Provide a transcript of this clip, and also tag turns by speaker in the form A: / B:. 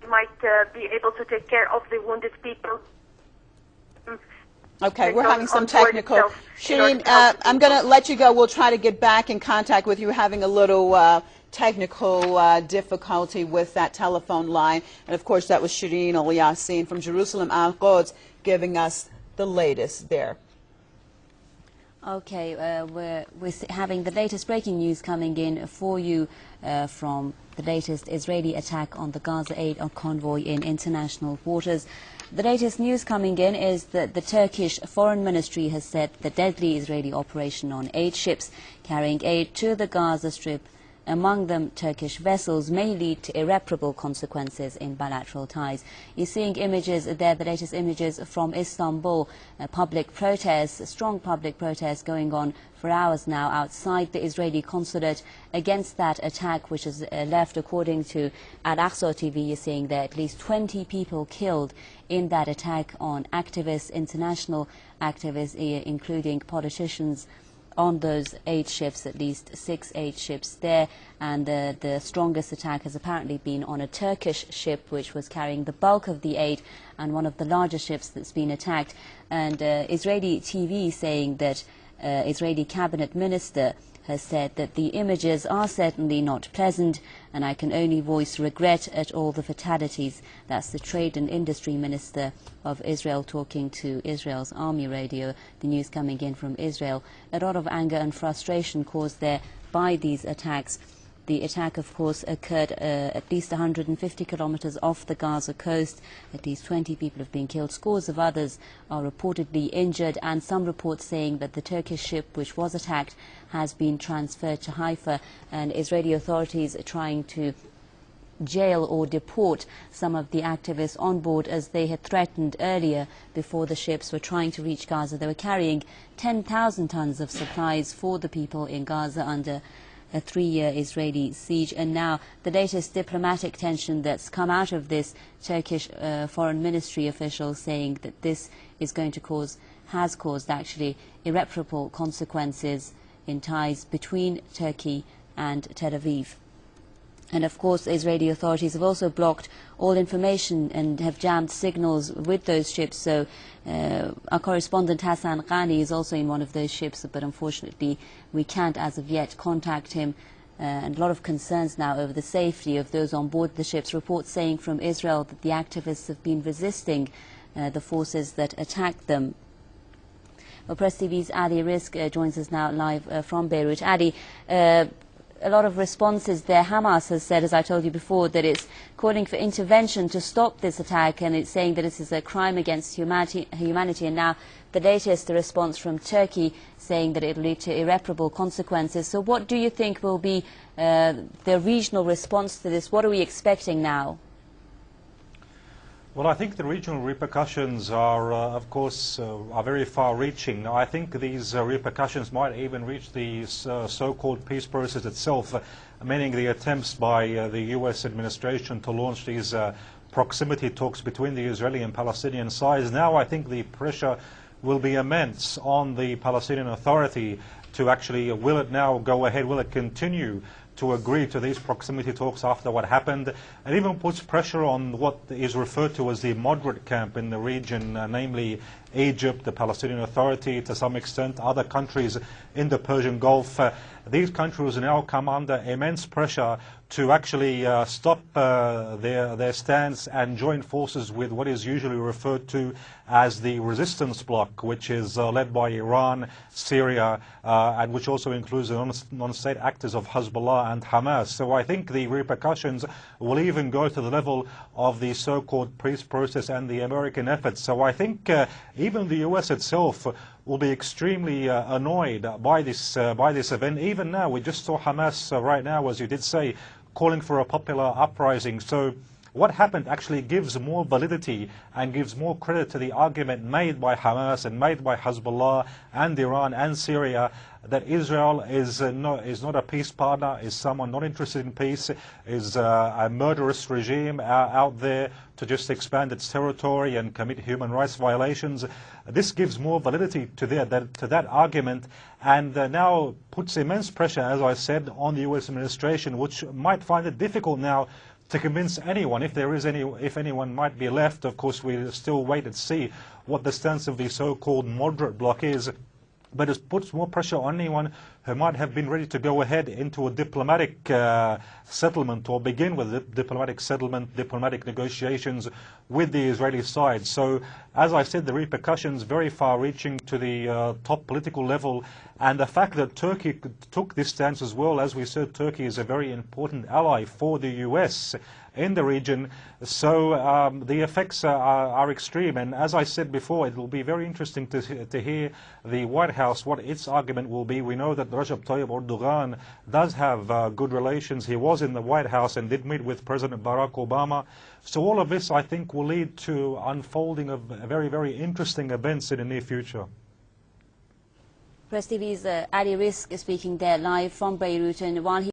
A: they might be able to take care of the wounded people.
B: Okay, we're having some technical. Shireen, I'm going to let you go. We'll try to get back in contact with you. We're having a little technical difficulty with that telephone line. And of course, that was Shireen Al-Yassin from Jerusalem Al-Quds giving us the latest there.
C: Okay, we're having the latest breaking news coming in for you from the latest Israeli attack on the Gaza aid convoy in international waters. The latest news coming in is that the Turkish Foreign Ministry has said the deadly Israeli operation on 8 ships carrying aid to the Gaza Strip, among them Turkish vessels, may lead to irreparable consequences in bilateral ties. You're seeing images there, the latest images from Istanbul, public protests, strong public protests going on for hours now outside the Israeli consulate against that attack, which has left, according to Al-Aqsa TV, you're seeing there at least 20 people killed in that attack on activists, international activists, including politicians, on those 8 ships, at least 8 ships there. And the strongest attack has apparently been on a Turkish ship which was carrying the bulk of the aid and one of the largest ships that's been attacked. And Israeli TV saying that Israeli cabinet minister has said that the images are certainly not pleasant, and I can only voice regret at all the fatalities. That's the Trade and Industry Minister of Israel talking to Israel's Army Radio. The news coming in from Israel. A lot of anger and frustration caused there by these attacks. The attack, of course, occurred at least 150 kilometers off the Gaza coast. At least 20 people have been killed. Scores of others are reportedly injured, and some reports saying that the Turkish ship which was attacked has been transferred to Haifa, and Israeli authorities are trying to jail or deport some of the activists on board, as they had threatened earlier before the ships were trying to reach Gaza. They were carrying 10,000 tons of supplies for the people in Gaza under a 3-year Israeli siege. And now the latest diplomatic tension that's come out of this, Turkish foreign ministry officials saying that this is going to has caused actually irreparable consequences in ties between Turkey and Tel Aviv. And of course, Israeli authorities have also blocked all information and have jammed signals with those ships. So our correspondent Hassan Ghani is also in one of those ships, but unfortunately we can't as of yet contact him. And a lot of concerns now over the safety of those on board the ships. Reports saying from Israel that the activists have been resisting the forces that attacked them. Well, Press TV's Ali Rizk joins us now live from Beirut. Ali, a lot of responses there. Hamas has said, as I told you before, that it's calling for intervention to stop this attack, and it's saying that this is a crime against humanity. And now the latest, the response from Turkey, saying that it will lead to irreparable consequences. So what do you think will be the regional response to this? What are we expecting now?
D: Well, I think the regional repercussions are, of course, are very far-reaching. I think these repercussions might even reach the so-called peace process itself, meaning the attempts by the US administration to launch these proximity talks between the Israeli and Palestinian sides. Now I think the pressure will be immense on the Palestinian Authority to actually, will it now go ahead, will it continue to agree to these proximity talks after what happened. It even puts pressure on what is referred to as the moderate camp in the region, namely Egypt, the Palestinian Authority, to some extent, other countries in the Persian Gulf. These countries now come under immense pressure to actually stop their stance and join forces with what is usually referred to as the resistance bloc, which is led by Iran, Syria, and which also includes the non-state actors of Hezbollah and Hamas. So I think the repercussions will even go to the level of the so-called peace process and the American efforts. So I think even the US itself will be extremely annoyed by this event. Even now, we just saw Hamas right now, as you did say, calling for a popular uprising. So what happened actually gives more validity and gives more credit to the argument made by Hamas and made by Hezbollah and Iran and Syria that Israel is not a peace partner, is someone not interested in peace, is a murderous regime out there to just expand its territory and commit human rights violations. This gives more validity to that argument, and now puts immense pressure, as I said, on the US administration, which might find it difficult now to convince anyone, if anyone might be left. Of course, we'll still wait and see what the stance of the so-called moderate bloc is. But it puts more pressure on anyone who might have been ready to go ahead into a diplomatic settlement, or begin with a diplomatic settlement, diplomatic negotiations with the Israeli side. So, as I said, the repercussions very far-reaching to the top political level, and the fact that Turkey took this stance as well. As we said, Turkey is a very important ally for the US in the region, so the effects are extreme. And as I said before, it will be very interesting to hear the White House, what its argument will be. We know that Recep Tayyip Erdogan does have good relations. He was in the White House and did meet with President Barack Obama. So all of this, I think, will lead to unfolding of very, very interesting events in the near future.
C: Press TV's Ali Risk is speaking there live from Beirut, and while he